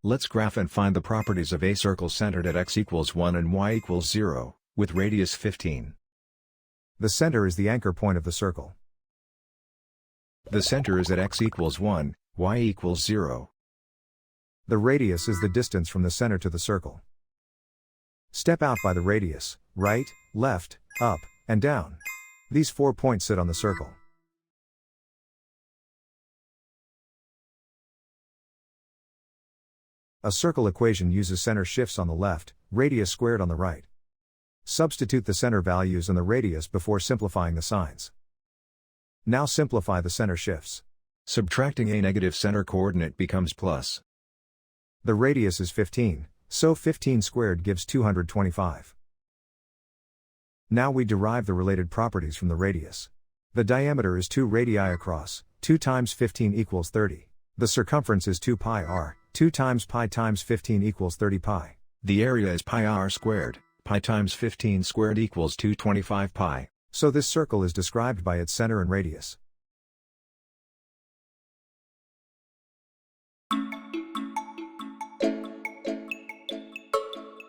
Let's graph and find the properties of a circle centered at x equals 1 and y equals 0, with radius 15. The center is the anchor point of the circle. The center is at x equals 1, y equals 0. The radius is the distance from the center to the circle. Step out by the radius, right, left, up, and down. These 4 points sit on the circle. A circle equation uses center shifts on the left, radius squared on the right. Substitute the center values and the radius before simplifying the signs. Now simplify the center shifts. Subtracting a negative center coordinate becomes plus. The radius is 15, so 15 squared gives 225. Now we derive the related properties from the radius. The diameter is 2 radii across, 2 times 15 equals 30. The circumference is 2 pi r, 2 times pi times 15 equals 30 pi. The area is pi r squared, pi times 15 squared equals 225 pi. So this circle is described by its center and radius.